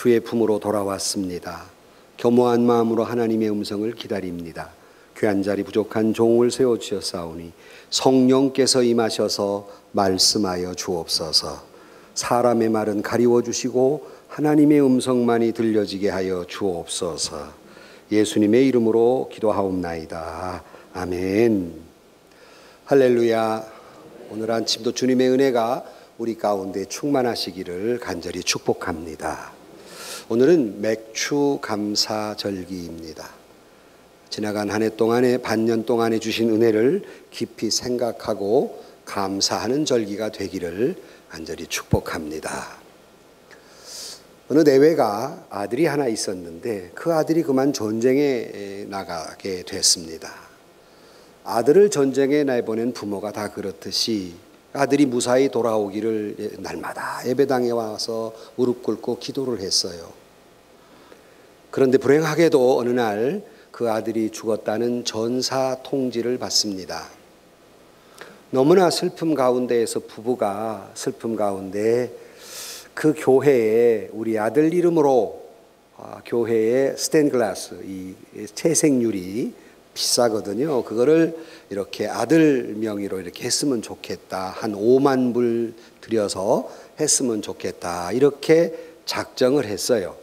주의 품으로 돌아왔습니다. 겸허한 마음으로 하나님의 음성을 기다립니다. 귀한 자리 부족한 종을 세워주셨사오니 성령께서 임하셔서 말씀하여 주옵소서. 사람의 말은 가리워 주시고 하나님의 음성만이 들려지게 하여 주옵소서. 예수님의 이름으로 기도하옵나이다. 아멘. 할렐루야. 오늘 아침도 주님의 은혜가 우리 가운데 충만하시기를 간절히 축복합니다. 오늘은 맥추 감사절기입니다. 지나간 한 해 동안에 반년 동안에 주신 은혜를 깊이 생각하고 감사하는 절기가 되기를 간절히 축복합니다. 어느 내외가 아들이 하나 있었는데 그 아들이 그만 전쟁에 나가게 됐습니다. 아들을 전쟁에 내보낸 부모가 다 그렇듯이 아들이 무사히 돌아오기를 날마다 예배당에 와서 무릎 꿇고 기도를 했어요. 그런데 불행하게도 어느 날 그 아들이 죽었다는 전사 통지를 받습니다. 너무나 슬픔 가운데에서 부부가 슬픔 가운데 그 교회에 우리 아들 이름으로 교회에 스테인글라스 이 채색유리 비싸거든요. 그거를 이렇게 아들 명의로 이렇게 했으면 좋겠다. 한 5만 불 들여서 했으면 좋겠다. 이렇게 작정을 했어요.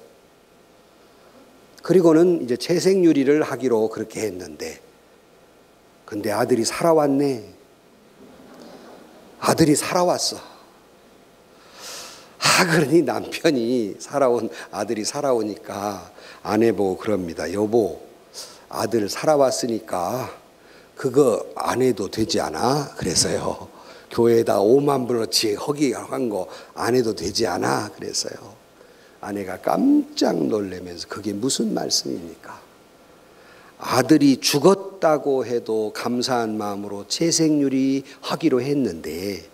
그리고는 이제 채색유리를 하기로 그렇게 했는데, 근데 아들이 살아왔네. 아들이 살아왔어. 그러니 남편이 아들이 살아오니까 아내 보고 그럽니다. 여보, 아들 살아왔으니까 그거 안 해도 되지 않아? 그래서요. 교회에다 5만 불어치 허기한 거 안 해도 되지 않아? 그래서요. 아내가 깜짝 놀라면서 그게 무슨 말씀입니까? 아들이 죽었다고 해도 감사한 마음으로 채색유리 하기로 했는데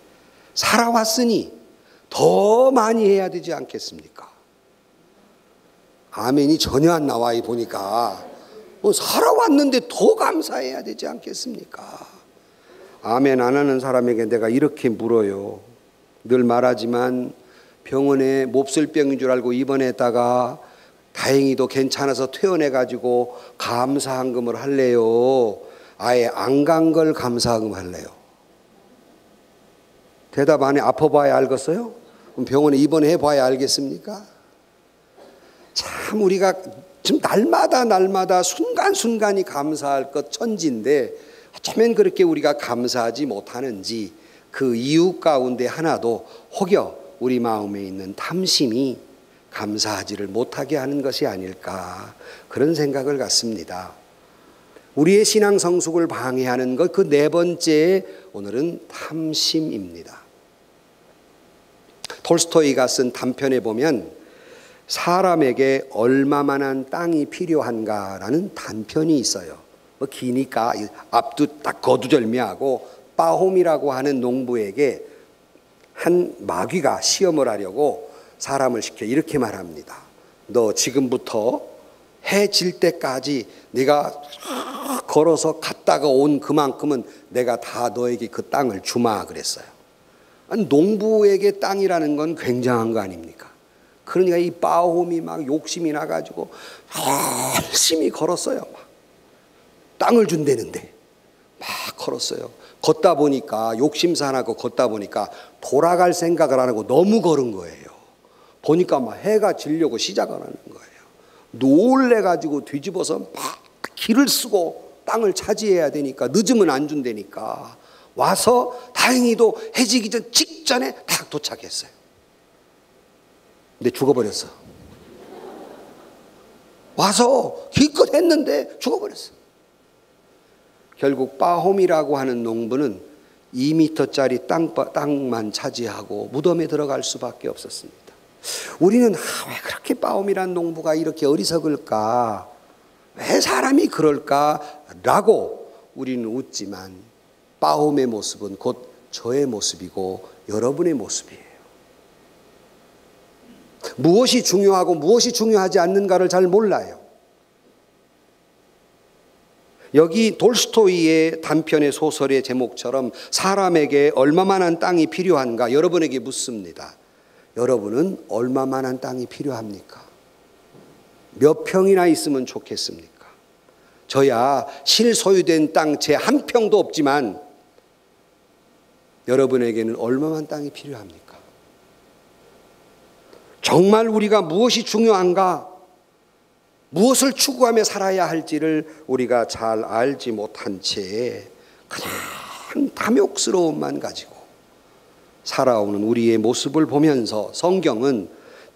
살아왔으니 더 많이 해야 되지 않겠습니까? 아멘이 전혀 안 나와 보니까 살아왔는데 더 감사해야 되지 않겠습니까? 아멘 안 하는 사람에게 내가 이렇게 물어요. 늘 말하지만 병원에 몹쓸 병인 줄 알고 입원했다가 다행히도 괜찮아서 퇴원해가지고 감사한금을 할래요? 아예 안 간 걸 감사한금 할래요? 대답 안 해. 아파봐야 알겠어요? 그럼 병원에 입원해봐야 알겠습니까? 참 우리가 지금 날마다 순간순간이 감사할 것 천지인데 어쩌면 그렇게 우리가 감사하지 못하는지 그 이유 가운데 하나도 혹여 우리 마음에 있는 탐심이 감사하지를 못하게 하는 것이 아닐까 그런 생각을 갖습니다. 우리의 신앙 성숙을 방해하는 것 그 네 번째 오늘은 탐심입니다. 톨스토이가 쓴 단편에 보면 사람에게 얼마만한 땅이 필요한가라는 단편이 있어요. 기니까 앞도 딱 거두절미하고 빠홈이라고 하는 농부에게 한 마귀가 시험을 하려고 사람을 시켜 이렇게 말합니다. 너 지금부터 해 질 때까지 네가 걸어서 갔다가 온 그만큼은 내가 다 너에게 그 땅을 주마 그랬어요. 아니, 농부에게 땅이라는 건 굉장한 거 아닙니까? 그러니까 이 빠홈이 막 욕심이 나가지고 열심히 걸었어요. 막 땅을 준다는데 막 걸었어요. 걷다 보니까 욕심산하고 걷다 보니까 돌아갈 생각을 안 하고 너무 걸은 거예요. 보니까 막 해가 지려고 시작을 하는 거예요. 놀래가지고 뒤집어서 막 길을 쓰고 땅을 차지해야 되니까 늦으면 안 준다니까 와서 다행히도 해지기 직전에 딱 도착했어요. 근데 죽어버렸어. 와서 기껏 했는데 죽어버렸어. 결국 빠홈이라고 하는 농부는 2m짜리 땅만 차지하고 무덤에 들어갈 수밖에 없었습니다. 우리는 왜 그렇게 빠홈이라는 농부가 이렇게 어리석을까? 왜 사람이 그럴까라고 우리는 웃지만 빠홈의 모습은 곧 저의 모습이고 여러분의 모습이에요. 무엇이 중요하고 무엇이 중요하지 않는가를 잘 몰라요. 여기 돌스토이의 단편의 소설의 제목처럼 사람에게 얼마만한 땅이 필요한가 여러분에게 묻습니다. 여러분은 얼마만한 땅이 필요합니까? 몇 평이나 있으면 좋겠습니까? 저야 실소유된 땅 제 한 평도 없지만 여러분에게는 얼마만 땅이 필요합니까? 정말 우리가 무엇이 중요한가? 무엇을 추구하며 살아야 할지를 우리가 잘 알지 못한 채 그냥 탐욕스러움만 가지고 살아오는 우리의 모습을 보면서 성경은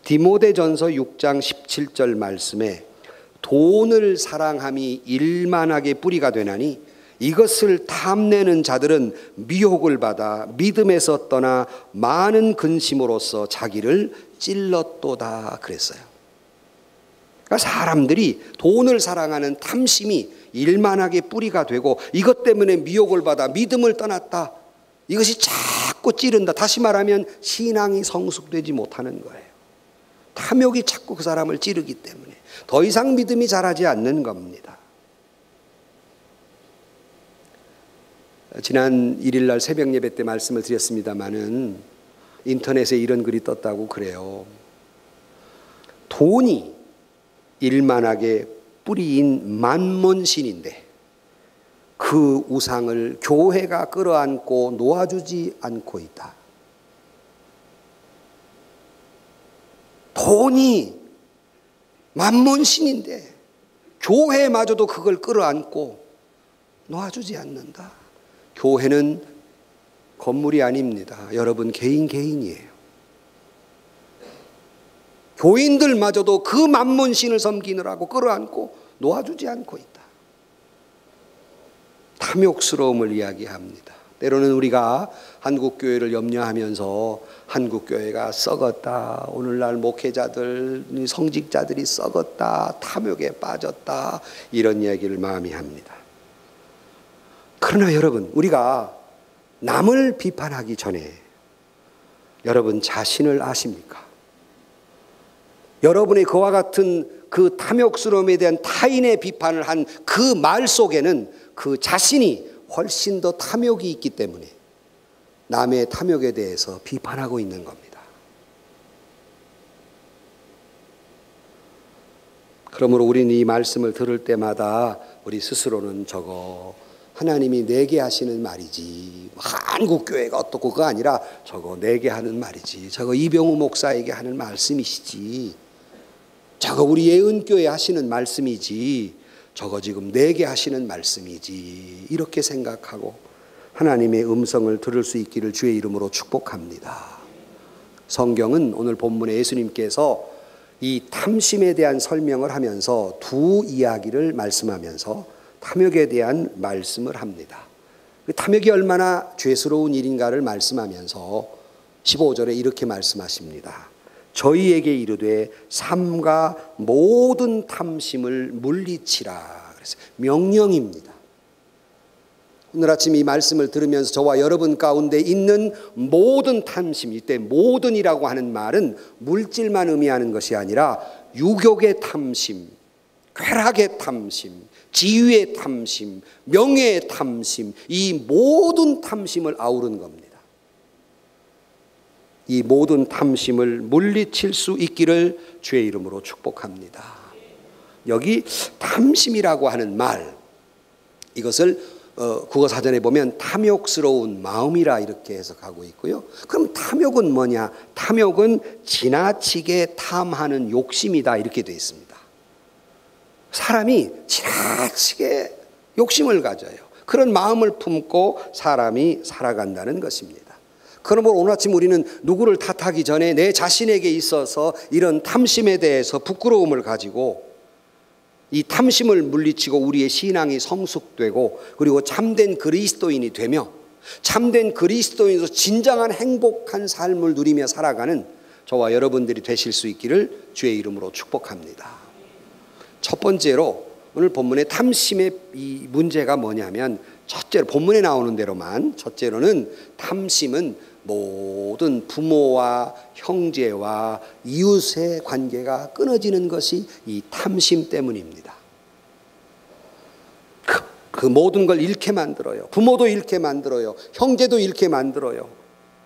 디모데전서 6장 17절 말씀에 돈을 사랑함이 일만하게 뿌리가 되나니 이것을 탐내는 자들은 미혹을 받아 믿음에서 떠나 많은 근심으로써 자기를 찔렀도다 그랬어요. 그러니까 사람들이 돈을 사랑하는 탐심이 일만하게 뿌리가 되고 이것 때문에 미혹을 받아 믿음을 떠났다. 이것이 자꾸 찌른다. 다시 말하면 신앙이 성숙되지 못하는 거예요. 탐욕이 자꾸 그 사람을 찌르기 때문에 더 이상 믿음이 자라지 않는 겁니다. 지난 1일 날 새벽 예배 때 말씀을 드렸습니다마는 인터넷에 이런 글이 떴다고 그래요. 돈이 일만하게 뿌리인 만몬신인데 그 우상을 교회가 끌어안고 놓아주지 않고 있다. 돈이 만몬신인데 교회마저도 그걸 끌어안고 놓아주지 않는다. 교회는 건물이 아닙니다. 여러분 개인이에요. 교인들마저도 그 만몬신을 섬기느라고 끌어안고 놓아주지 않고 있다. 탐욕스러움을 이야기합니다. 때로는 우리가 한국교회를 염려하면서 한국교회가 썩었다. 오늘날 목회자들, 성직자들이 썩었다. 탐욕에 빠졌다. 이런 이야기를 마음이 합니다. 그러나 여러분, 우리가 남을 비판하기 전에 여러분 자신을 아십니까? 여러분의 그와 같은 그 탐욕스러움에 대한 타인의 비판을 한 그 말 속에는 그 자신이 훨씬 더 탐욕이 있기 때문에 남의 탐욕에 대해서 비판하고 있는 겁니다. 그러므로 우리는 이 말씀을 들을 때마다 우리 스스로는 저거 하나님이 내게 하시는 말이지, 한국교회가 어떻고 그거 아니라 저거 내게 하는 말이지, 저거 이병우 목사에게 하는 말씀이시지, 저거 우리 예은교회 하시는 말씀이지, 저거 지금 내게 하시는 말씀이지, 이렇게 생각하고 하나님의 음성을 들을 수 있기를 주의 이름으로 축복합니다. 성경은 오늘 본문에 예수님께서 이 탐심에 대한 설명을 하면서 두 이야기를 말씀하면서 탐욕에 대한 말씀을 합니다. 탐욕이 얼마나 죄스러운 일인가를 말씀하면서 15절에 이렇게 말씀하십니다. 저희에게 이르되 삼가 모든 탐심을 물리치라. 그래서 명령입니다. 오늘 아침 이 말씀을 들으면서 저와 여러분 가운데 있는 모든 탐심, 이때 모든이라고 하는 말은 물질만 의미하는 것이 아니라 유욕의 탐심, 쾌락의 탐심, 지위의 탐심, 명예의 탐심, 이 모든 탐심을 아우른 겁니다. 이 모든 탐심을 물리칠 수 있기를 주의 이름으로 축복합니다. 여기 탐심이라고 하는 말, 이것을 국어사전에 보면 탐욕스러운 마음이라 이렇게 해석하고 있고요. 그럼 탐욕은 뭐냐? 탐욕은 지나치게 탐하는 욕심이다 이렇게 되어 있습니다. 사람이 지나치게 욕심을 가져요. 그런 마음을 품고 사람이 살아간다는 것입니다. 그러므로 오늘 아침 우리는 누구를 탓하기 전에 내 자신에게 있어서 이런 탐심에 대해서 부끄러움을 가지고 이 탐심을 물리치고 우리의 신앙이 성숙되고 그리고 참된 그리스도인이 되며 참된 그리스도인으로서 진정한 행복한 삶을 누리며 살아가는 저와 여러분들이 되실 수 있기를 주의 이름으로 축복합니다. 첫 번째로 오늘 본문의 탐심의 이 문제가 뭐냐면 첫째로 본문에 나오는 대로만 첫째로는 탐심은 모든 부모와 형제와 이웃의 관계가 끊어지는 것이 이 탐심 때문입니다. 그 모든 걸 잃게 만들어요. 부모도 잃게 만들어요. 형제도 잃게 만들어요.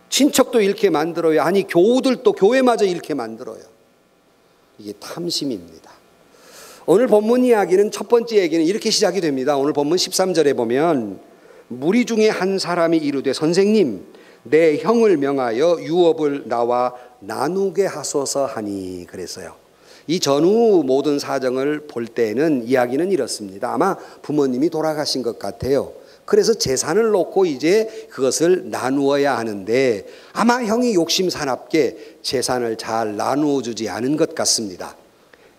친척도 잃게 만들어요. 아니 교우들도 교회마저 잃게 만들어요. 이게 탐심입니다. 오늘 본문 이야기는 첫 번째 얘기는 이렇게 시작이 됩니다. 오늘 본문 13절에 보면 무리 중에 한 사람이 이르되 선생님 내 형을 명하여 유업을 나와 나누게 하소서 하니 그랬어요. 이 전후 모든 사정을 볼 때는 이야기는 이렇습니다. 아마 부모님이 돌아가신 것 같아요. 그래서 재산을 놓고 이제 그것을 나누어야 하는데 아마 형이 욕심사납게 재산을 잘 나누어 주지 않은 것 같습니다.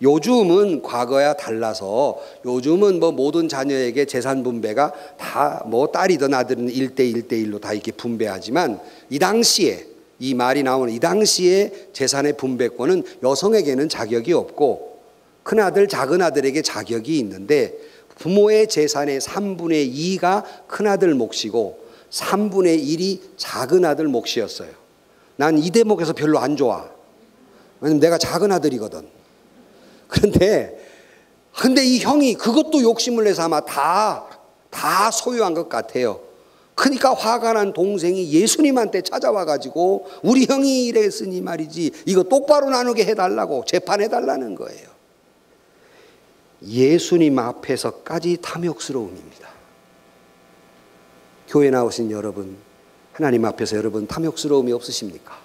요즘은 과거와 달라서 요즘은 뭐 모든 자녀에게 재산 분배가 다 뭐 딸이든 아들은 1대1로 다 이렇게 분배하지만 이 당시에 이 말이 나오는 이 당시에 재산의 분배권은 여성에게는 자격이 없고 큰아들 작은아들에게 자격이 있는데 부모의 재산의 3분의 2가 큰아들 몫이고 3분의 1이 작은아들 몫이었어요. 난 이 대목에서 별로 안 좋아. 왜냐면 내가 작은아들이거든. 근데 이 형이 그것도 욕심을 내서 아마 다 소유한 것 같아요. 그러니까 화가 난 동생이 예수님한테 찾아와 가지고 우리 형이 이랬으니 말이지 이거 똑바로 나누게 해달라고 재판해달라는 거예요. 예수님 앞에서까지 탐욕스러움입니다. 교회 나오신 여러분, 하나님 앞에서 여러분 탐욕스러움이 없으십니까?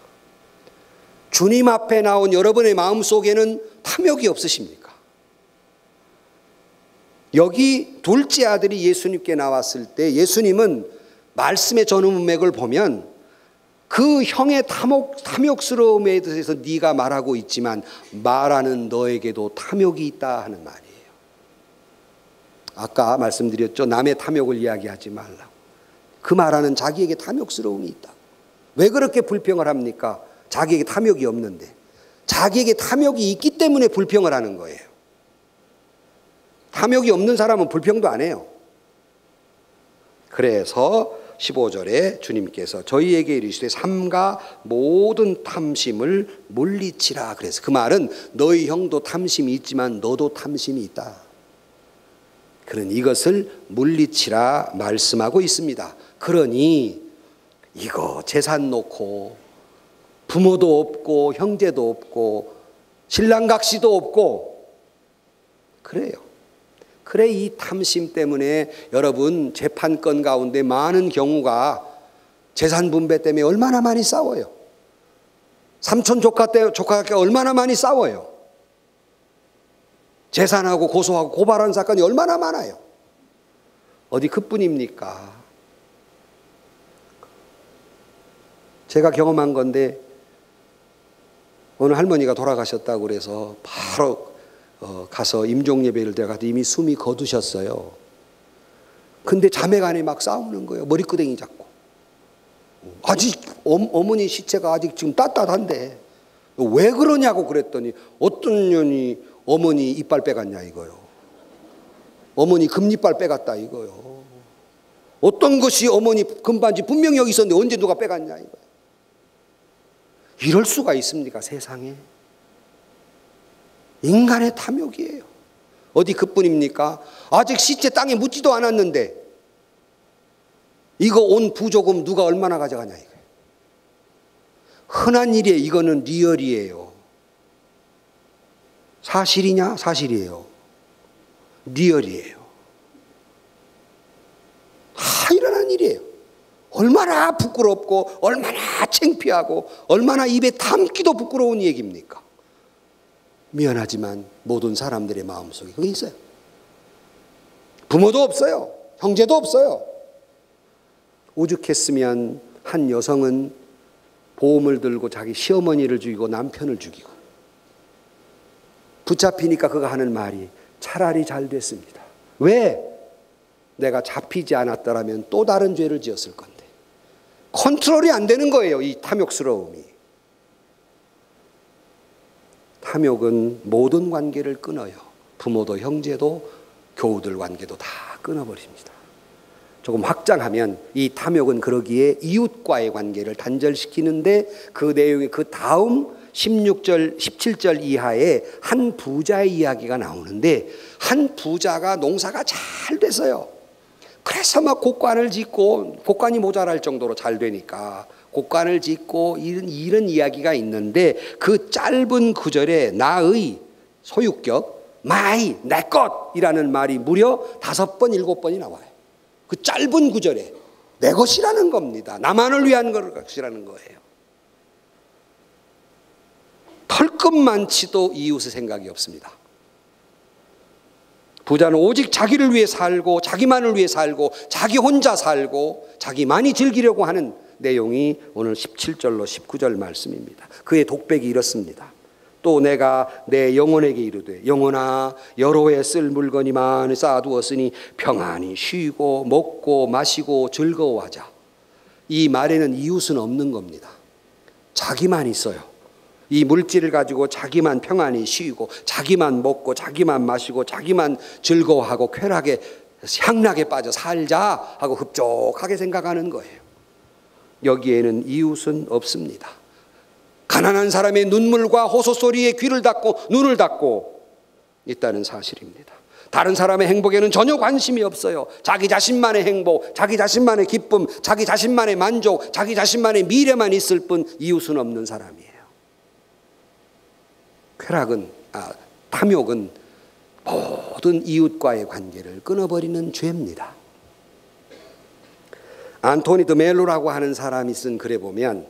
주님 앞에 나온 여러분의 마음속에는 탐욕이 없으십니까? 여기 둘째 아들이 예수님께 나왔을 때 예수님은 말씀의 전문맥을 보면 그 형의 탐욕스러움에 대해서 네가 말하고 있지만 말하는 너에게도 탐욕이 있다 하는 말이에요. 아까 말씀드렸죠. 남의 탐욕을 이야기하지 말라고. 그 말하는 자기에게 탐욕스러움이 있다. 왜 그렇게 불평을 합니까? 자기에게 탐욕이 없는데. 자기에게 탐욕이 있기 때문에 불평을 하는 거예요. 탐욕이 없는 사람은 불평도 안 해요. 그래서 15절에 주님께서 저희에게 이르시되 삼가 모든 탐심을 물리치라. 그래서 그 말은 너희 형도 탐심이 있지만 너도 탐심이 있다. 그런 이것을 물리치라 말씀하고 있습니다. 그러니 이거 재산 놓고 부모도 없고 형제도 없고 신랑각시도 없고 그래요. 그래 이 탐심 때문에 여러분 재판권 가운데 많은 경우가 재산 분배 때문에 얼마나 많이 싸워요. 삼촌 조카가 얼마나 많이 싸워요. 재산하고 고소하고 고발하는 사건이 얼마나 많아요. 어디 그뿐입니까? 제가 경험한 건데 어느 할머니가 돌아가셨다고 그래서 바로 가서 임종예배를 드려가지고 이미 숨이 거두셨어요. 근데 자매간에 막 싸우는 거예요. 머리끄댕이 잡고. 아직 어머니 시체가 아직 지금 따뜻한데 왜 그러냐고 그랬더니 어떤 년이 어머니 이빨 빼갔냐 이거요. 어머니 금이빨 빼갔다 이거요. 어떤 것이 어머니 금반지 분명히 여기 있었는데 언제 누가 빼갔냐 이거요. 이럴 수가 있습니까 세상에. 인간의 탐욕이에요. 어디 그뿐입니까? 아직 시체 땅에 묻지도 않았는데 이거 온 부조금 누가 얼마나 가져가냐 이거예요. 흔한 일이에요. 이거는 리얼이에요. 사실이냐? 사실이에요. 리얼이에요. 다 일어난 일이에요. 얼마나 부끄럽고 얼마나 창피하고 얼마나 입에 담기도 부끄러운 얘기입니까? 미안하지만 모든 사람들의 마음속에 그게 있어요. 부모도 없어요. 형제도 없어요. 오죽했으면 한 여성은 보험을 들고 자기 시어머니를 죽이고 남편을 죽이고 붙잡히니까 그가 하는 말이 차라리 잘 됐습니다. 왜? 내가 잡히지 않았더라면 또 다른 죄를 지었을 건데. 컨트롤이 안 되는 거예요. 이 탐욕스러움이. 탐욕은 모든 관계를 끊어요. 부모도 형제도 교우들 관계도 다 끊어버립니다. 조금 확장하면 이 탐욕은 그러기에 이웃과의 관계를 단절시키는데 그 내용이 그 다음 16절, 17절 이하에 한 부자의 이야기가 나오는데 한 부자가 농사가 잘 됐어요. 그래서 막 곡관을 짓고 곡관이 모자랄 정도로 잘 되니까 곡관을 짓고 이런 이야기가 있는데 그 짧은 구절에 나의 소유격 마이, 내 것이라는 말이 무려 5번, 7번이 나와요. 그 짧은 구절에 내 것이라는 겁니다. 나만을 위한 것이라는 거예요. 털끝만치도 이웃의 생각이 없습니다. 부자는 오직 자기를 위해 살고 자기만을 위해 살고 자기 혼자 살고 자기만이 즐기려고 하는 내용이 오늘 17절로 19절 말씀입니다. 그의 독백이 이렇습니다. 또 내가 내 영혼에게 이르되 영혼아 여러 해 쓸 물건이 많이 쌓아두었으니 평안히 쉬고 먹고 마시고 즐거워하자. 이 말에는 이웃은 없는 겁니다. 자기만 있어요. 이 물질을 가지고 자기만 평안히 쉬고 자기만 먹고 자기만 마시고 자기만 즐거워하고 쾌락에 향락에 빠져 살자 하고 흡족하게 생각하는 거예요. 여기에는 이웃은 없습니다. 가난한 사람의 눈물과 호소소리에 귀를 닫고 눈을 닫고 있다는 사실입니다. 다른 사람의 행복에는 전혀 관심이 없어요. 자기 자신만의 행복, 자기 자신만의 기쁨, 자기 자신만의 만족, 자기 자신만의 미래만 있을 뿐 이웃은 없는 사람이에요. 탐욕은 모든 이웃과의 관계를 끊어버리는 죄입니다. 안토니 드 멜로라고 하는 사람이 쓴 글에 보면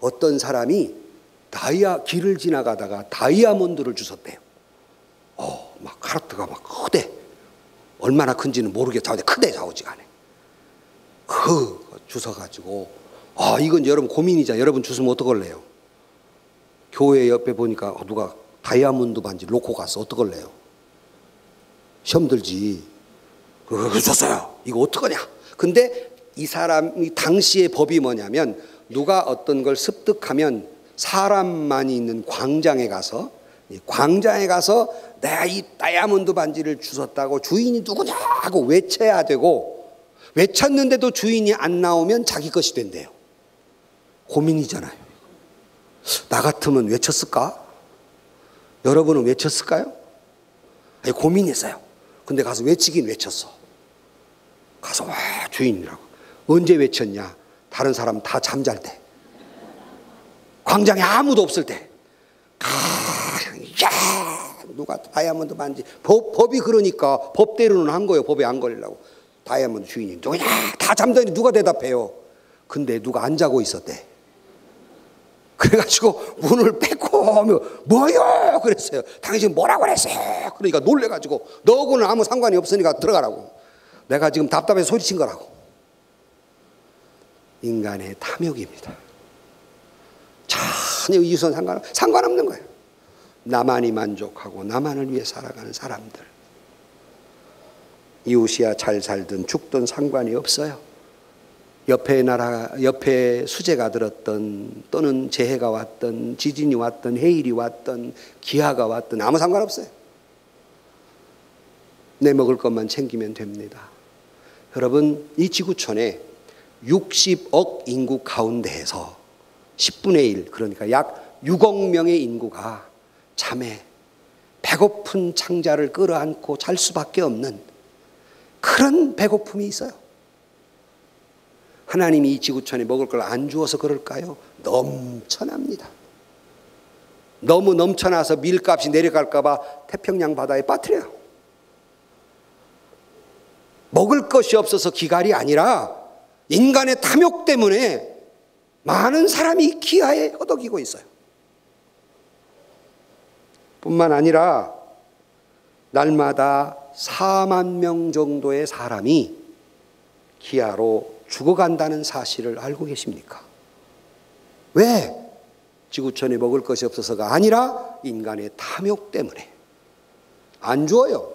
어떤 사람이 길을 지나가다가 다이아몬드를 주웠대요. 막 카르트가 막 크대. 얼마나 큰지는 모르겠다. 크대 좌우지간에. 주워가지고 이건 여러분 고민이자 여러분 주우면 어떡할래요? 교회 옆에 보니까 누가 다이아몬드 반지 놓고 갔어. 어떡할래요? 시험 들지. 줬어요. 이거 어떡하냐? 근데 이 사람이 당시의 법이 뭐냐면 누가 어떤 걸 습득하면 사람만이 있는 광장에 가서 내가 이 다이아몬드 반지를 주웠다고 주인이 누구냐 하고 외쳐야 되고 외쳤는데도 주인이 안 나오면 자기 것이 된대요. 고민이잖아요. 나 같으면 외쳤을까? 여러분은 외쳤을까요? 아니, 고민했어요. 근데 가서 외치긴 외쳤어. 가서 와 주인이라고. 언제 외쳤냐? 다른 사람 다 잠잘 때. 광장에 아무도 없을 때. 누가 다이아몬드 반지. 법이 그러니까 법대로는 한 거예요. 법에 안 걸리려고. 다이아몬드 주인이 누구냐? 다 잠자니 누가 대답해요. 근데 누가 안 자고 있었대. 그래가지고 문을 뺏고 뭐요? 그랬어요. 당신 뭐라고 그랬어요? 그러니까 놀래가지고 너하고는 아무 상관이 없으니까 들어가라고. 내가 지금 답답해서 소리친 거라고. 인간의 탐욕입니다. 전혀 이웃은 상관없는 거예요. 나만이 만족하고 나만을 위해 살아가는 사람들. 이웃이야 잘 살든 죽든 상관이 없어요. 옆에 수재가 들었던 또는 재해가 왔던 지진이 왔던 해일이 왔던 기아가 왔던 아무 상관없어요. 내 먹을 것만 챙기면 됩니다. 여러분 이 지구촌에 60억 인구 가운데에서 10분의 1 그러니까 약 6억 명의 인구가 잠에 배고픈 창자를 끌어안고 잘 수밖에 없는 그런 배고픔이 있어요. 하나님이 이 지구촌에 먹을 걸 안 주어서 그럴까요? 넘쳐납니다. 너무 넘쳐나서 밀값이 내려갈까 봐 태평양 바다에 빠뜨려요. 먹을 것이 없어서 기갈이 아니라 인간의 탐욕 때문에 많은 사람이 기아에 허덕이고 있어요. 뿐만 아니라 날마다 4만 명 정도의 사람이 기아로 죽어간다는 사실을 알고 계십니까? 왜? 지구촌에 먹을 것이 없어서가 아니라 인간의 탐욕 때문에. 안 주어요.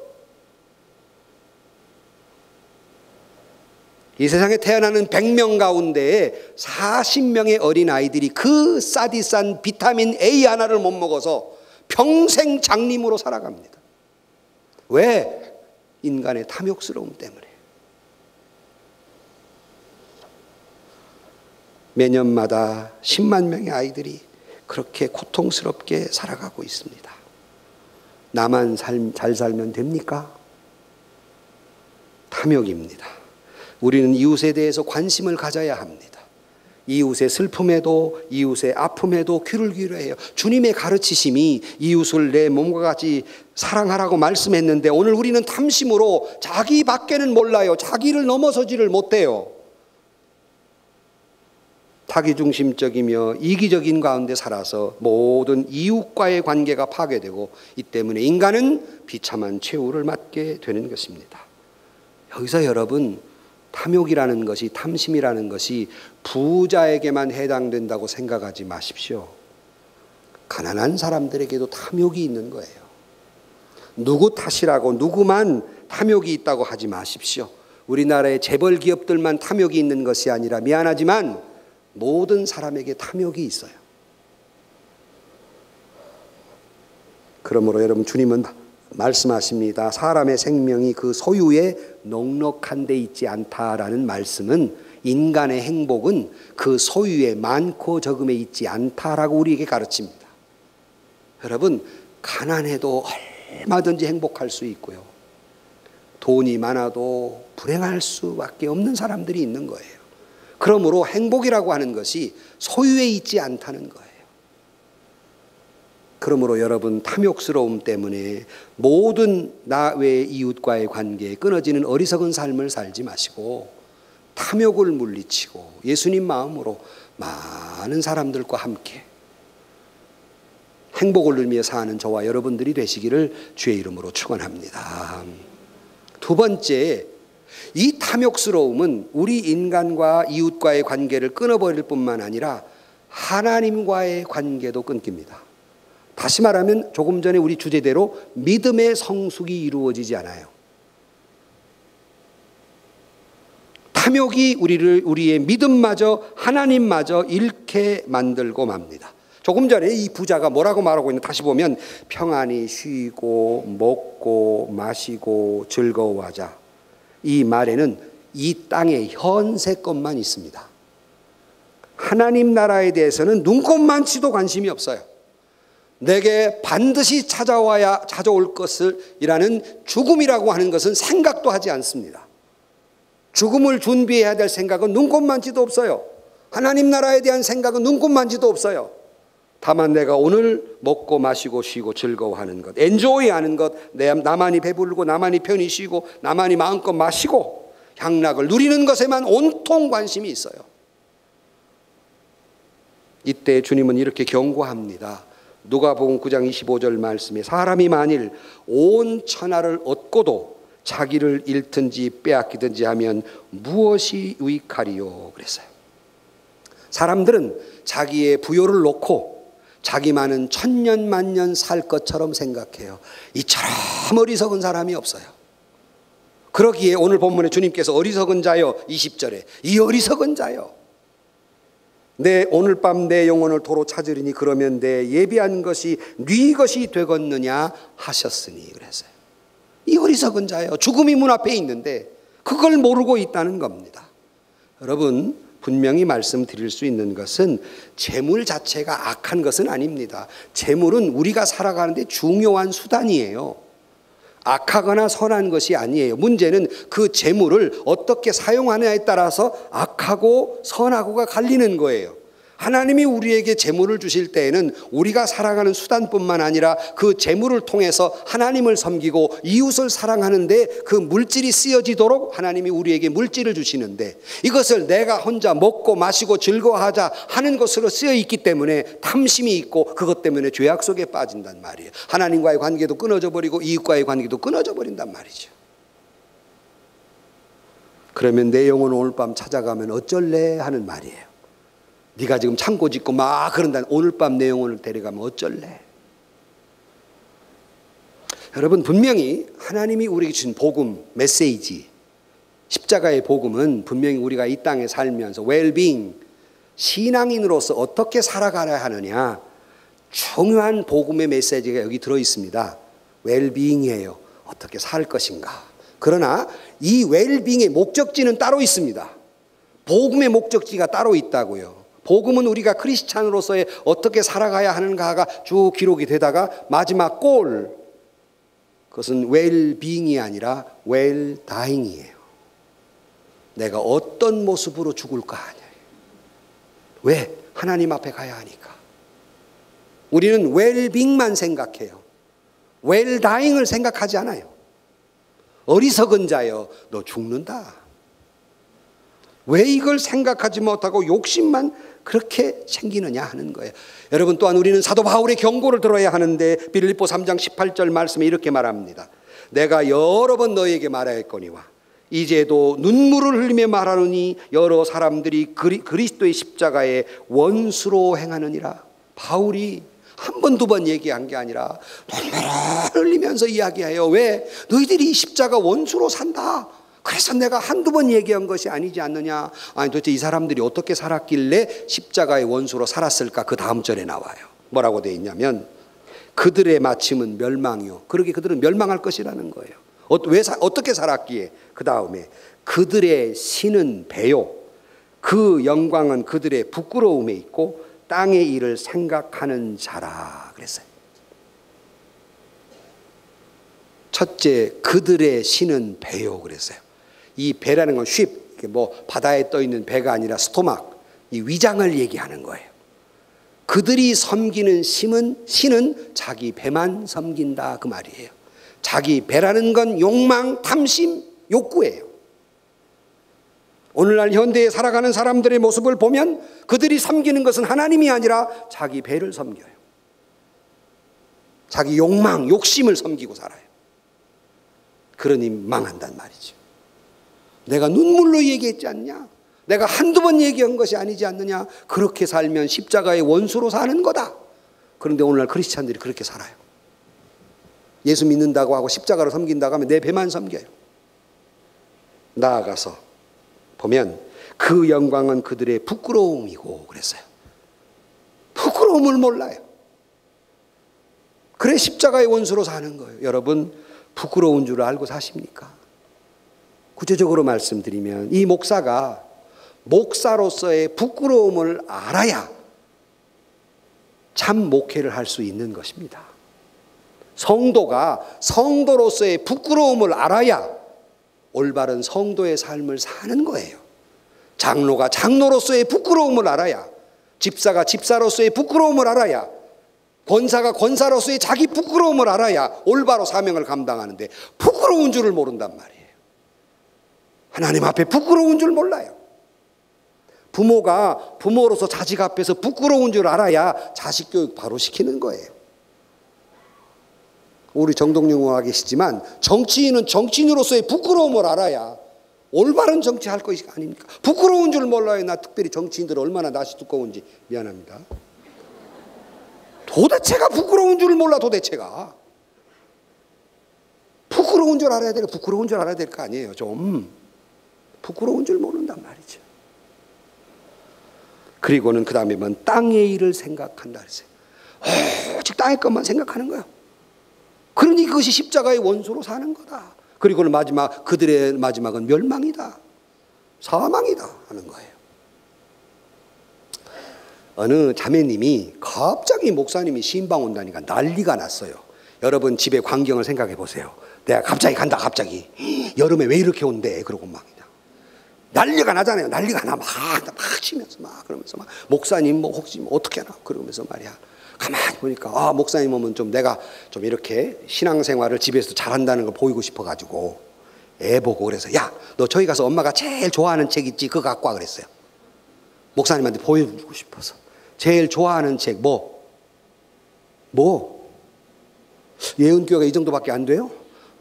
이 세상에 태어나는 100명 가운데에 40명의 어린아이들이 그 싸디싼 비타민 A 하나를 못 먹어서 평생 장님으로 살아갑니다. 왜? 인간의 탐욕스러움 때문에. 매년마다 10만 명의 아이들이 그렇게 고통스럽게 살아가고 있습니다. 나만 잘 살면 됩니까? 탐욕입니다. 우리는 이웃에 대해서 관심을 가져야 합니다. 이웃의 슬픔에도 이웃의 아픔에도 귀를 기울여야 해요. 주님의 가르치심이 이웃을 내 몸과 같이 사랑하라고 말씀했는데 오늘 우리는 탐심으로 자기밖에는 몰라요. 자기를 넘어서지를 못해요. 자기중심적이며 이기적인 가운데 살아서 모든 이웃과의 관계가 파괴되고 이 때문에 인간은 비참한 최후를 맞게 되는 것입니다. 여기서 여러분, 탐욕이라는 것이, 탐심이라는 것이 부자에게만 해당된다고 생각하지 마십시오. 가난한 사람들에게도 탐욕이 있는 거예요. 누구 탓이라고 누구만 탐욕이 있다고 하지 마십시오. 우리나라의 재벌 기업들만 탐욕이 있는 것이 아니라 미안하지만 모든 사람에게 탐욕이 있어요. 그러므로 여러분, 주님은 말씀하십니다. 사람의 생명이 그 소유에 넉넉한 데 있지 않다라는 말씀은 인간의 행복은 그 소유에 많고 적음에 있지 않다라고 우리에게 가르칩니다. 여러분, 가난해도 얼마든지 행복할 수 있고요. 돈이 많아도 불행할 수밖에 없는 사람들이 있는 거예요. 그러므로 행복이라고 하는 것이 소유에 있지 않다는 거예요. 그러므로 여러분, 탐욕스러움 때문에 모든 나 외의 이웃과의 관계에 끊어지는 어리석은 삶을 살지 마시고 탐욕을 물리치고 예수님 마음으로 많은 사람들과 함께 행복을 누리며 사는 저와 여러분들이 되시기를 주의 이름으로 축원합니다. 두 번째, 이 탐욕스러움은 우리 인간과 이웃과의 관계를 끊어버릴 뿐만 아니라 하나님과의 관계도 끊깁니다. 다시 말하면 조금 전에 우리 주제대로 믿음의 성숙이 이루어지지 않아요. 탐욕이 우리의 믿음마저, 하나님마저 잃게 만들고 맙니다. 조금 전에 이 부자가 뭐라고 말하고 있는지 다시 보면 평안히 쉬고 먹고 마시고 즐거워하자. 이 말에는 이 땅의 현세 것만 있습니다. 하나님 나라에 대해서는 눈꼽만치도 관심이 없어요. 내게 반드시 찾아올 것이라는 죽음이라고 하는 것은 생각도 하지 않습니다. 죽음을 준비해야 될 생각은 눈꼽만치도 없어요. 하나님 나라에 대한 생각은 눈꼽만치도 없어요. 다만 내가 오늘 먹고 마시고 쉬고 즐거워하는 것, 엔조이하는 것, 나만이 배부르고 나만이 편히 쉬고 나만이 마음껏 마시고 향락을 누리는 것에만 온통 관심이 있어요. 이때 주님은 이렇게 경고합니다. 누가복음 9장 25절 말씀에 사람이 만일 온 천하를 얻고도 자기를 잃든지 빼앗기든지 하면 무엇이 유익하리요? 그랬어요. 사람들은 자기의 부요를 놓고 자기만은 천년 만년 살 것처럼 생각해요. 이처럼 어리석은 사람이 없어요. 그러기에 오늘 본문에 주님께서 어리석은 자여, 20절에 이 어리석은 자여, 오늘 밤 내 영혼을 도로 찾으리니 그러면 내 예비한 것이 네 것이 되겠느냐 하셨으니 그랬어요. 이 어리석은 자여, 죽음이 문 앞에 있는데 그걸 모르고 있다는 겁니다. 여러분, 분명히 말씀드릴 수 있는 것은 재물 자체가 악한 것은 아닙니다. 재물은 우리가 살아가는데 중요한 수단이에요. 악하거나 선한 것이 아니에요. 문제는 그 재물을 어떻게 사용하느냐에 따라서 악하고 선하고가 갈리는 거예요. 하나님이 우리에게 재물을 주실 때에는 우리가 살아가는 수단뿐만 아니라 그 재물을 통해서 하나님을 섬기고 이웃을 사랑하는데 그 물질이 쓰여지도록 하나님이 우리에게 물질을 주시는데 이것을 내가 혼자 먹고 마시고 즐거워하자 하는 것으로 쓰여 있기 때문에 탐심이 있고 그것 때문에 죄악 속에 빠진단 말이에요. 하나님과의 관계도 끊어져 버리고 이웃과의 관계도 끊어져 버린단 말이죠. 그러면 내 영혼 오늘 밤 찾아가면 어쩔래 하는 말이에요. 네가 지금 창고 짓고 막 그런다. 오늘 밤 내 영혼을 데려가면 어쩔래? 여러분, 분명히 하나님이 우리에게 주신 복음, 메시지, 십자가의 복음은 분명히 우리가 이 땅에 살면서 웰빙, 신앙인으로서 어떻게 살아가야 하느냐, 중요한 복음의 메시지가 여기 들어있습니다. 웰빙이에요. 어떻게 살 것인가. 그러나 이 웰빙의 목적지는 따로 있습니다. 복음의 목적지가 따로 있다고요. 복음은 우리가 크리스찬으로서의 어떻게 살아가야 하는가가 쭉 기록이 되다가 마지막 골, 그것은 웰빙이 아니라 웰다잉이에요. 내가 어떤 모습으로 죽을까 하냐. 왜? 하나님 앞에 가야 하니까. 우리는 웰빙만 생각해요. 웰다잉을 생각하지 않아요. 어리석은 자여, 너 죽는다. 왜 이걸 생각하지 못하고 욕심만 그렇게 생기느냐 하는 거예요. 여러분, 또한 우리는 사도 바울의 경고를 들어야 하는데 빌립보 3장 18절 말씀에 이렇게 말합니다. 내가 여러 번 너에게 말하였거니와 이제도 눈물을 흘리며 말하노니 여러 사람들이 그리스도의 십자가의 원수로 행하느니라. 바울이 한 번, 두 번 얘기한 게 아니라 눈물을 흘리면서 이야기해요. 왜? 너희들이 십자가 원수로 산다. 그래서 내가 한두 번 얘기한 것이 아니지 않느냐. 아니, 도대체 이 사람들이 어떻게 살았길래 십자가의 원수로 살았을까? 그 다음 절에 나와요. 뭐라고 되어 있냐면 그들의 마침은 멸망이요. 그러게 그들은 멸망할 것이라는 거예요. 어떻게 살았기에? 그 다음에 그들의 신은 배요. 그 영광은 그들의 부끄러움에 있고 땅의 일을 생각하는 자라 그랬어요. 첫째, 그들의 신은 배요 그랬어요. 이 배라는 건 쉽, 뭐 바다에 떠 있는 배가 아니라 스토막, 이 위장을 얘기하는 거예요. 그들이 섬기는 신은 자기 배만 섬긴다 그 말이에요. 자기 배라는 건 욕망, 탐심, 욕구예요. 오늘날 현대에 살아가는 사람들의 모습을 보면 그들이 섬기는 것은 하나님이 아니라 자기 배를 섬겨요. 자기 욕망, 욕심을 섬기고 살아요. 그러니 망한단 말이죠. 내가 눈물로 얘기했지 않냐? 내가 한두 번 얘기한 것이 아니지 않느냐? 그렇게 살면 십자가의 원수로 사는 거다. 그런데 오늘날 크리스찬들이 그렇게 살아요. 예수 믿는다고 하고 십자가로 섬긴다고 하면 내 배만 섬겨요. 나아가서 보면 그 영광은 그들의 부끄러움이고 그랬어요. 부끄러움을 몰라요. 그래 십자가의 원수로 사는 거예요. 여러분, 부끄러운 줄 알고 사십니까? 구체적으로 말씀드리면 이 목사가 목사로서의 부끄러움을 알아야 참 목회를 할 수 있는 것입니다. 성도가 성도로서의 부끄러움을 알아야 올바른 성도의 삶을 사는 거예요. 장로가 장로로서의 부끄러움을 알아야, 집사가 집사로서의 부끄러움을 알아야, 권사가 권사로서의 자기 부끄러움을 알아야 올바로 사명을 감당하는데 부끄러운 줄을 모른단 말이에요. 하나님 앞에 부끄러운 줄 몰라요. 부모가 부모로서 자식 앞에서 부끄러운 줄 알아야 자식 교육 바로 시키는 거예요. 우리 정동영 와 계시지만 정치인은 정치인으로서의 부끄러움을 알아야 올바른 정치할 것이 아닙니까? 부끄러운 줄 몰라요. 나 특별히 정치인들 얼마나 낯이 두꺼운지 미안합니다. 도대체가 부끄러운 줄 몰라. 도대체가 부끄러운 줄 알아야 되고 부끄러운 줄 알아야 될 거 아니에요. 좀 부끄러운 줄 모른단 말이죠. 그리고는 그 다음에 뭐 땅의 일을 생각한다 그랬어요. 오직 땅의 것만 생각하는 거예요. 그러니 그것이 십자가의 원수로 사는 거다. 그리고는 마지막, 그들의 마지막은 멸망이다, 사망이다 하는 거예요. 어느 자매님이 갑자기 목사님이 신방 온다니까 난리가 났어요. 여러분 집의 광경을 생각해 보세요. 내가 갑자기 간다, 갑자기 여름에 왜 이렇게 온대? 그러고 막 그냥 난리가 나잖아요. 난리가 나 막 치면서 막 그러면서 막 목사님 뭐 혹시 뭐 어떻게 하나 그러면서 말이야. 가만히 보니까 아, 목사님 오면 좀 내가 좀 이렇게 신앙생활을 집에서 잘한다는 걸 보이고 싶어가지고 애 보고 그래서 야, 너 저기 가서 엄마가 제일 좋아하는 책 있지? 그거 갖고 와 그랬어요. 목사님한테 보여주고 싶어서. 제일 좋아하는 책 뭐? 예은교회가 이 정도밖에 안 돼요?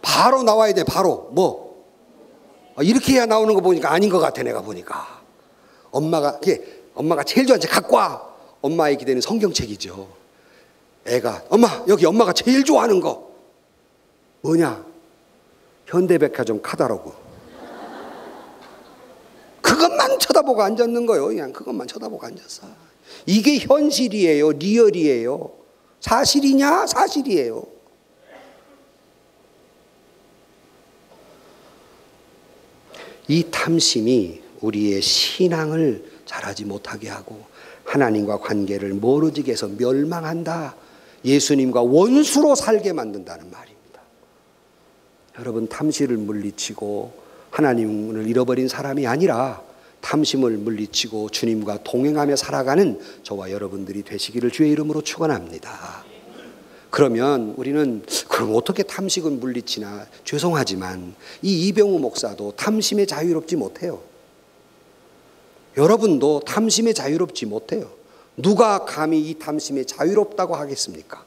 바로 나와야 돼. 바로 뭐? 이렇게 해야 나오는 거 보니까 아닌 것 같아. 내가 보니까 엄마가 제일 좋아하는 책 갖고 와. 엄마의 기대는 성경책이죠. 애가 엄마 여기 엄마가 제일 좋아하는 거 뭐냐? 현대백화점 카탈로그. 그것만 쳐다보고 앉았는 거예요. 그냥 그것만 쳐다보고 앉았어. 이게 현실이에요. 리얼이에요. 사실이냐? 사실이에요. 이 탐심이 우리의 신앙을 잘하지 못하게 하고 하나님과 관계를 멀어지게 해서 멸망한다. 예수님과 원수로 살게 만든다는 말입니다. 여러분, 탐심을 물리치고 하나님을 잃어버린 사람이 아니라 탐심을 물리치고 주님과 동행하며 살아가는 저와 여러분들이 되시기를 주의 이름으로 축원합니다. 그러면 우리는 그럼 어떻게 탐식을 물리치나? 죄송하지만 이 이병우 목사도 탐심에 자유롭지 못해요. 여러분도 탐심에 자유롭지 못해요. 누가 감히 이 탐심에 자유롭다고 하겠습니까?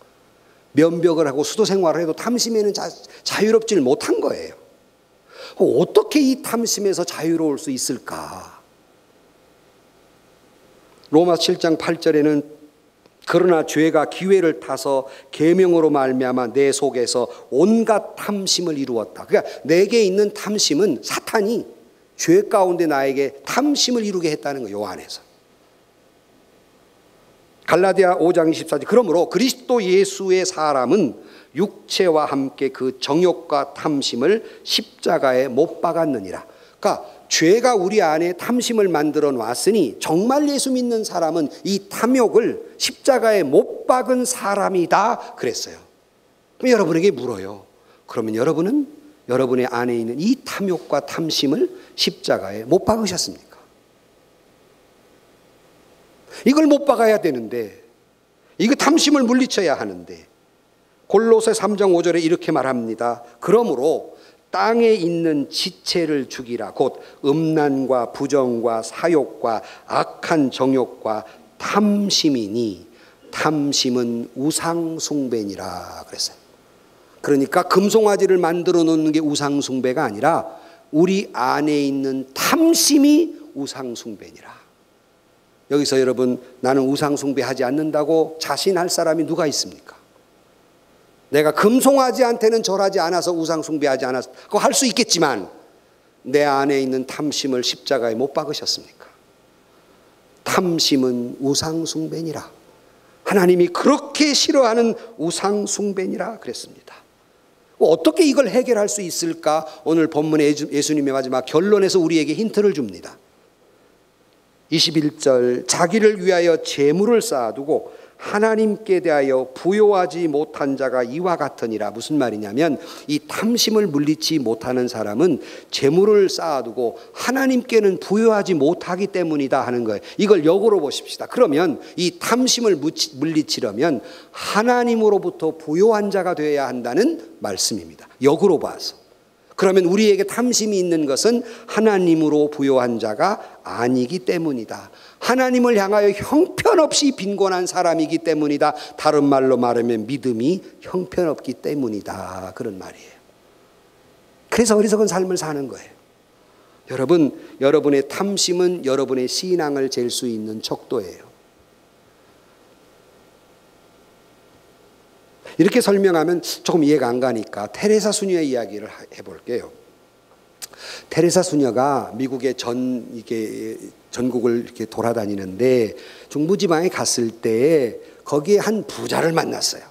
면벽을 하고 수도 생활을 해도 탐심에는 자유롭지를 못한 거예요. 어떻게 이 탐심에서 자유로울 수 있을까? 로마서 7장 8절에는 그러나 죄가 기회를 타서 계명으로 말미암아 내 속에서 온갖 탐심을 이루었다. 그러니까 내게 있는 탐심은 사탄이 죄 가운데 나에게 탐심을 이루게 했다는 거예요. 요 안에서. 갈라디아 5장 24절 그러므로 그리스도 예수의 사람은 육체와 함께 그 정욕과 탐심을 십자가에 못 박았느니라. 그러니까 죄가 우리 안에 탐심을 만들어 놨으니 정말 예수 믿는 사람은 이 탐욕을 십자가에 못 박은 사람이다 그랬어요. 그럼 여러분에게 물어요. 그러면 여러분은 여러분의 안에 있는 이 탐욕과 탐심을 십자가에 못 박으셨습니까? 이걸 못 박아야 되는데, 이거 탐심을 물리쳐야 하는데, 골로새 3장 5절에 이렇게 말합니다. 그러므로 땅에 있는 지체를 죽이라. 곧 음란과 부정과 사욕과 악한 정욕과 탐심이니 탐심은 우상숭배니라 그랬어요. 그러니까 금송아지를 만들어 놓는 게 우상숭배가 아니라 우리 안에 있는 탐심이 우상숭배니라. 여기서 여러분, 나는 우상숭배하지 않는다고 자신할 사람이 누가 있습니까? 내가 금송아지한테는 절하지 않아서 우상숭배하지 않아서 그거 할 수 있겠지만 내 안에 있는 탐심을 십자가에 못 박으셨습니까? 탐심은 우상숭배니라. 하나님이 그렇게 싫어하는 우상숭배니라 그랬습니다. 어떻게 이걸 해결할 수 있을까? 오늘 본문의 예수님의 마지막 결론에서 우리에게 힌트를 줍니다. 21절 자기를 위하여 재물을 쌓아두고 하나님께 대하여 부요하지 못한 자가 이와 같으니라. 무슨 말이냐면 이 탐심을 물리치 못하는 사람은 재물을 쌓아두고 하나님께는 부요하지 못하기 때문이다 하는 거예요. 이걸 역으로 보십시다. 그러면 이 탐심을 물리치려면 하나님으로부터 부요한 자가 되어야 한다는 말씀입니다. 역으로 봐서. 그러면 우리에게 탐심이 있는 것은 하나님으로 부요한 자가 아니기 때문이다. 하나님을 향하여 형편없이 빈곤한 사람이기 때문이다. 다른 말로 말하면 믿음이 형편없기 때문이다. 그런 말이에요. 그래서 어리석은 삶을 사는 거예요. 여러분, 여러분의 탐심은 여러분의 신앙을 잴 수 있는 척도예요. 이렇게 설명하면 조금 이해가 안 가니까 테레사 수녀의 이야기를 해볼게요. 테레사 수녀가 미국의 전국을 이렇게 돌아다니는데 중부지방에 갔을 때 거기에 한 부자를 만났어요.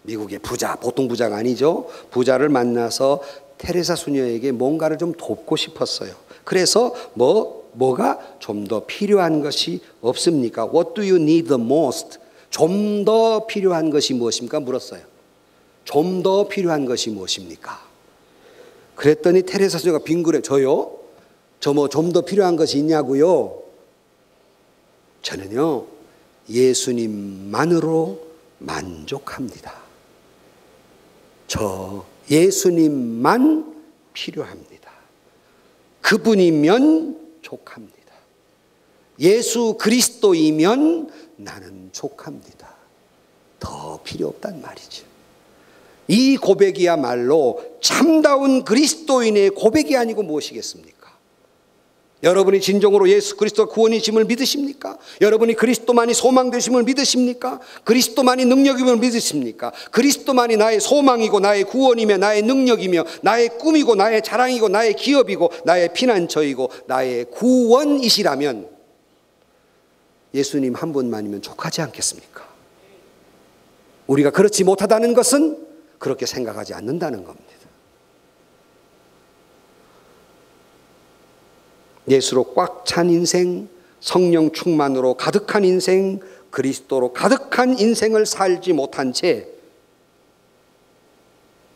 미국의 부자, 보통 부자가 아니죠. 부자를 만나서 테레사 수녀에게 뭔가를 좀 돕고 싶었어요. 그래서 뭐가 좀 더 필요한 것이 없습니까? What do you need the most? 좀 더 필요한 것이 무엇입니까? 물었어요. 좀 더 필요한 것이 무엇입니까? 그랬더니 테레사 수녀가 빙그레, 저요? 저 뭐 좀 더 필요한 것이 있냐고요? 저는요, 예수님만으로 만족합니다. 저 예수님만 필요합니다. 그분이면 족합니다. 예수 그리스도이면 나는 족합니다. 더 필요 없단 말이죠. 이 고백이야말로 참다운 그리스도인의 고백이 아니고 무엇이겠습니까? 여러분이 진정으로 예수 그리스도 구원이심을 믿으십니까? 여러분이 그리스도만이 소망되심을 믿으십니까? 그리스도만이 능력임을 믿으십니까? 그리스도만이 나의 소망이고 나의 구원이며 나의 능력이며 나의 꿈이고 나의 자랑이고 나의 기업이고 나의 피난처이고 나의 구원이시라면 예수님 한 분만이면 족하지 않겠습니까? 우리가 그렇지 못하다는 것은 그렇게 생각하지 않는다는 겁니다. 예수로 꽉 찬 인생, 성령 충만으로 가득한 인생, 그리스도로 가득한 인생을 살지 못한 채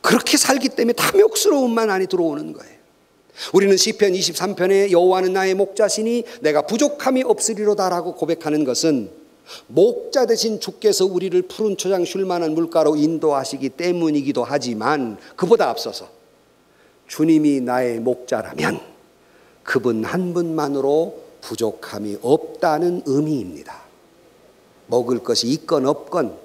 그렇게 살기 때문에 탐욕스러움만 안에 들어오는 거예요. 우리는 시편 23편에 여호와는 나의 목자시니 내가 부족함이 없으리로다라고 고백하는 것은 목자 되신 주께서 우리를 푸른 초장 쉴 만한 물가로 인도하시기 때문이기도 하지만, 그보다 앞서서 주님이 나의 목자라면 그분 한 분만으로 부족함이 없다는 의미입니다. 먹을 것이 있건 없건,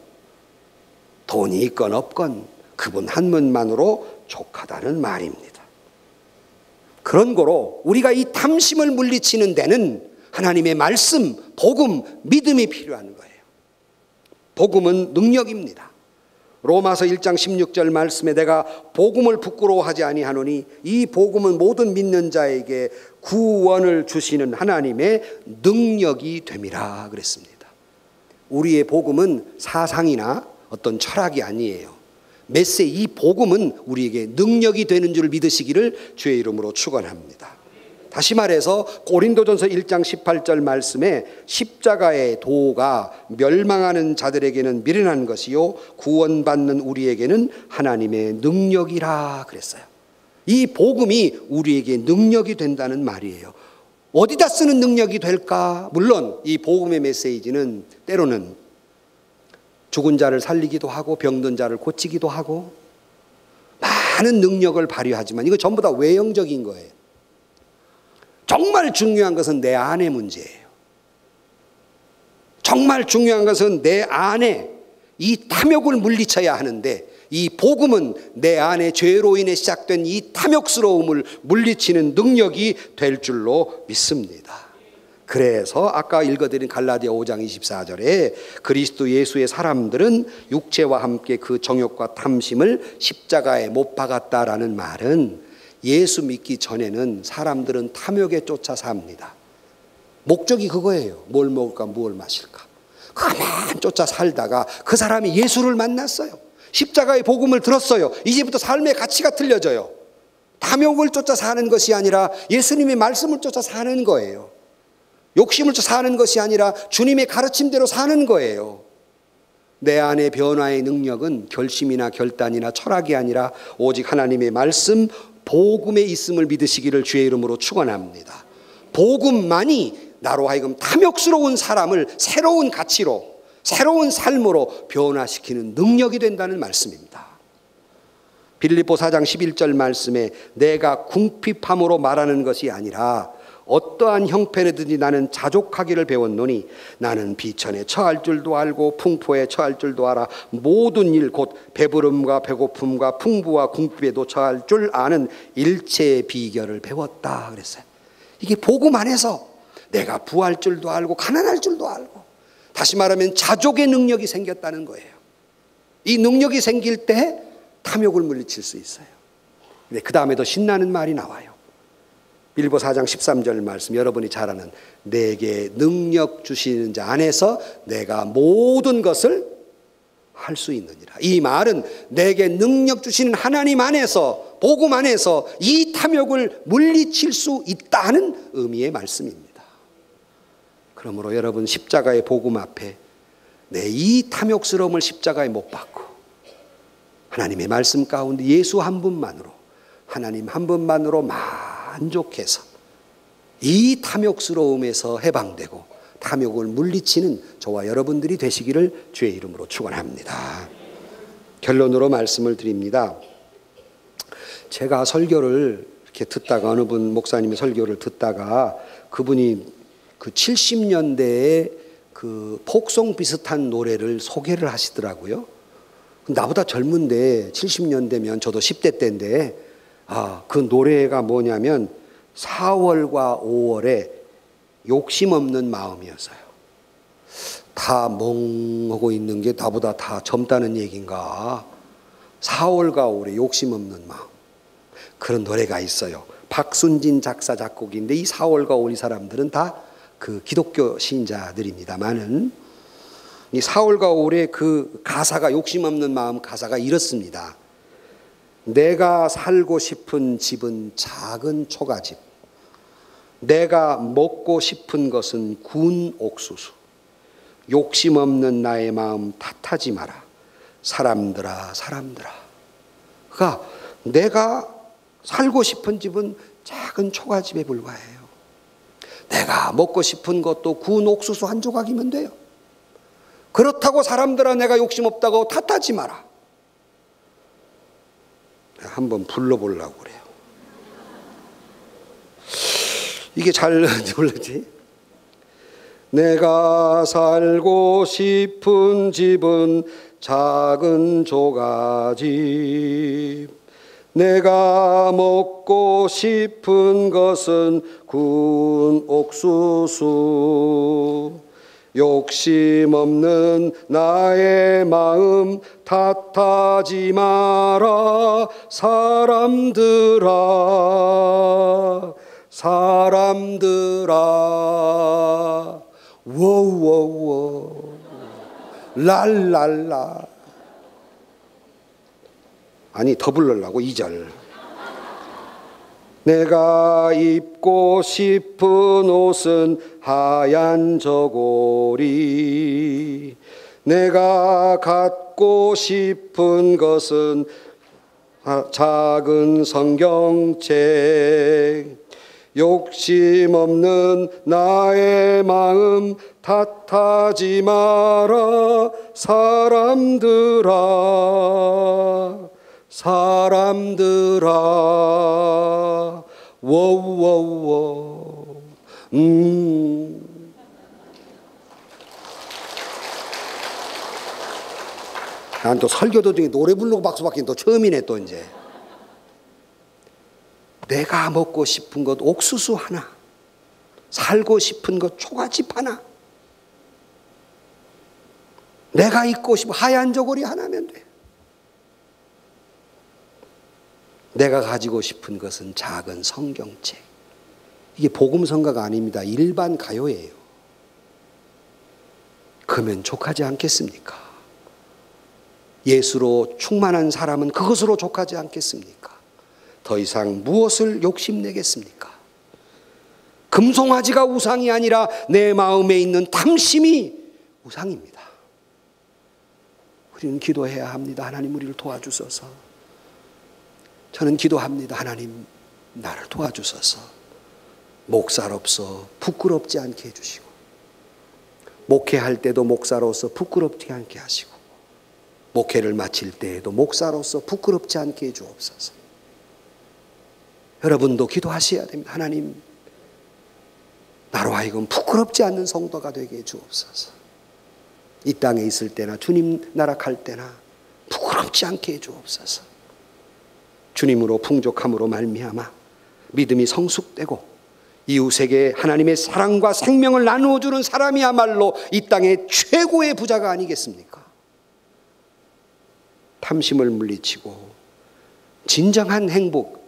돈이 있건 없건 그분 한 분만으로 족하다는 말입니다. 그런 거로 우리가 이 탐심을 물리치는 데는 하나님의 말씀, 복음, 믿음이 필요한 거예요. 복음은 능력입니다. 로마서 1장 16절 말씀에 내가 복음을 부끄러워하지 아니하노니 이 복음은 모든 믿는 자에게 구원을 주시는 하나님의 능력이 됨이라 그랬습니다. 우리의 복음은 사상이나 어떤 철학이 아니에요. 메시지, 이 복음은 우리에게 능력이 되는 줄 믿으시기를 주의 이름으로 축원합니다. 다시 말해서 고린도전서 1장 18절 말씀에 십자가의 도가 멸망하는 자들에게는 미련한 것이요 구원받는 우리에게는 하나님의 능력이라 그랬어요. 이 복음이 우리에게 능력이 된다는 말이에요. 어디다 쓰는 능력이 될까? 물론 이 복음의 메시지는 때로는 죽은 자를 살리기도 하고 병든 자를 고치기도 하고 많은 능력을 발휘하지만 이거 전부 다 외형적인 거예요. 정말 중요한 것은 내 안의 문제예요. 정말 중요한 것은 내 안에 이 탐욕을 물리쳐야 하는데, 이 복음은 내 안에 죄로 인해 시작된 이 탐욕스러움을 물리치는 능력이 될 줄로 믿습니다. 그래서 아까 읽어드린 갈라디아 5장 24절에 그리스도 예수의 사람들은 육체와 함께 그 정욕과 탐심을 십자가에 못 박았다라는 말은, 예수 믿기 전에는 사람들은 탐욕에 쫓아 삽니다. 목적이 그거예요. 뭘 먹을까, 뭘 마실까. 가만 쫓아 살다가 그 사람이 예수를 만났어요. 십자가의 복음을 들었어요. 이제부터 삶의 가치가 틀려져요. 탐욕을 쫓아 사는 것이 아니라 예수님의 말씀을 쫓아 사는 거예요. 욕심을 쫓아 사는 것이 아니라 주님의 가르침대로 사는 거예요. 내 안의 변화의 능력은 결심이나 결단이나 철학이 아니라 오직 하나님의 말씀, 복음에 있음을 믿으시기를 주의 이름으로 축원합니다. 복음만이 나로 하여금 탐욕스러운 사람을 새로운 가치로, 새로운 삶으로 변화시키는 능력이 된다는 말씀입니다. 빌립보 4장 11절 말씀에 내가 궁핍함으로 말하는 것이 아니라 어떠한 형편에든지 나는 자족하기를 배웠노니 나는 비천에 처할 줄도 알고 풍포에 처할 줄도 알아 모든 일 곧 배부름과 배고픔과 풍부와 궁핍에도 처할 줄 아는 일체의 비결을 배웠다 그랬어요. 이게 복음 안에서 내가 부할 줄도 알고 가난할 줄도 알고, 다시 말하면 자족의 능력이 생겼다는 거예요. 이 능력이 생길 때 탐욕을 물리칠 수 있어요. 근데 그 다음에 더 신나는 말이 나와요. 빌립보 4장 13절 말씀, 여러분이 잘 아는 내게 능력 주시는 자 안에서 내가 모든 것을 할 수 있느니라. 이 말은 내게 능력 주시는 하나님 안에서, 복음 안에서 이 탐욕을 물리칠 수 있다는 의미의 말씀입니다. 그러므로 여러분, 십자가의 복음 앞에 내 이 탐욕스러움을 십자가에 못 박고 하나님의 말씀 가운데 예수 한 분만으로, 하나님 한 분만으로 만족해서 이 탐욕스러움에서 해방되고 탐욕을 물리치는 저와 여러분들이 되시기를 주의 이름으로 축원합니다. 결론으로 말씀을 드립니다. 제가 설교를 이렇게 듣다가, 어느 분 목사님의 설교를 듣다가 그분이 그 70년대에 그 폭송 비슷한 노래를 소개를 하시더라고요. 나보다 젊은데 70년대면 저도 10대 때인데, 그 노래가 뭐냐면 4월과 5월에 욕심 없는 마음이었어요. 다 멍하고 있는 게 나보다 다 젊다는 얘기인가. 4월과 5월에 욕심 없는 마음, 그런 노래가 있어요. 박순진 작사 작곡인데 이 4월과 5월 이 사람들은 다 그 기독교 신자들입니다만은, 이 4월과 5월의 그 가사가, 욕심 없는 마음 가사가 이렇습니다. 내가 살고 싶은 집은 작은 초가집, 내가 먹고 싶은 것은 구운 옥수수, 욕심 없는 나의 마음 탓하지 마라 사람들아 사람들아. 그러니까 내가 살고 싶은 집은 작은 초가집에 불과해요. 내가 먹고 싶은 것도 구운 옥수수 한 조각이면 돼요. 그렇다고 사람들아 내가 욕심 없다고 탓하지 마라. 한번 불러보려고 그래요. 이게 잘 불렀지? 내가 살고 싶은 집은 작은 조가집. 내가 먹고 싶은 것은 구운 옥수수. 욕심 없는 나의 마음 탓하지 마라. 사람들아 워워워 랄랄라. 아니 더 부르려고 2절. 내가 입고 싶은 옷은 하얀 저고리. 내가 갖고 싶은 것은 작은 성경책. 욕심 없는 나의 마음 탓하지 마라. 사람들아 워워워. 난 또 설교도 중에 노래 부르고 박수 받기는 또 처음이네 또 이제. 내가 먹고 싶은 것 옥수수 하나, 살고 싶은 것 초가집 하나, 내가 입고 싶은 하얀 저고리 하나면 돼. 내가 가지고 싶은 것은 작은 성경책. 이게 복음성가가 아닙니다. 일반 가요예요. 그러면 족하지 않겠습니까? 예수로 충만한 사람은 그것으로 족하지 않겠습니까? 더 이상 무엇을 욕심내겠습니까? 금송아지가 우상이 아니라 내 마음에 있는 탐심이 우상입니다. 우리는 기도해야 합니다. 하나님 우리를 도와주소서. 저는 기도합니다. 하나님 나를 도와주소서. 목사로서 부끄럽지 않게 해주시고, 목회할 때도 목사로서 부끄럽지 않게 하시고, 목회를 마칠 때에도 목사로서 부끄럽지 않게 해주옵소서. 여러분도 기도하셔야 됩니다. 하나님 나로 하여금 부끄럽지 않는 성도가 되게 해주옵소서. 이 땅에 있을 때나 주님 나라 갈 때나 부끄럽지 않게 해주옵소서. 주님으로 풍족함으로 말미암아 믿음이 성숙되고 이웃에게 하나님의 사랑과 생명을 나누어주는 사람이야말로 이 땅의 최고의 부자가 아니겠습니까? 탐심을 물리치고 진정한 행복,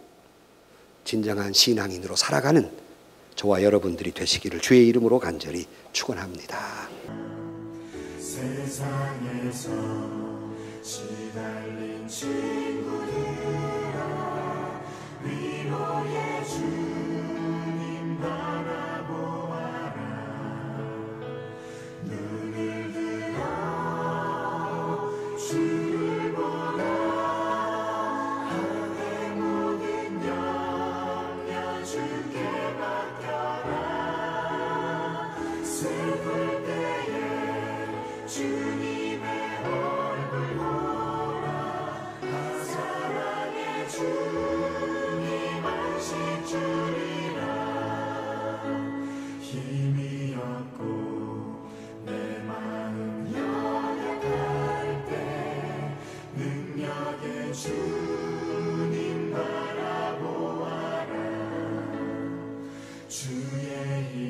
진정한 신앙인으로 살아가는 저와 여러분들이 되시기를 주의 이름으로 간절히 축원합니다. 세상에서 시달린 친구들아 위로의 주님 바라보아라. 눈을 들어 주를 보라. 하늘의 모든 염려 주께 맡겨라. 슬플 때에 주님의 얼굴 보라. 사랑의 주님 안식 주리라. 힘이 없고 내 마음 연약할 때 능력의 주님 바라보아라. 주의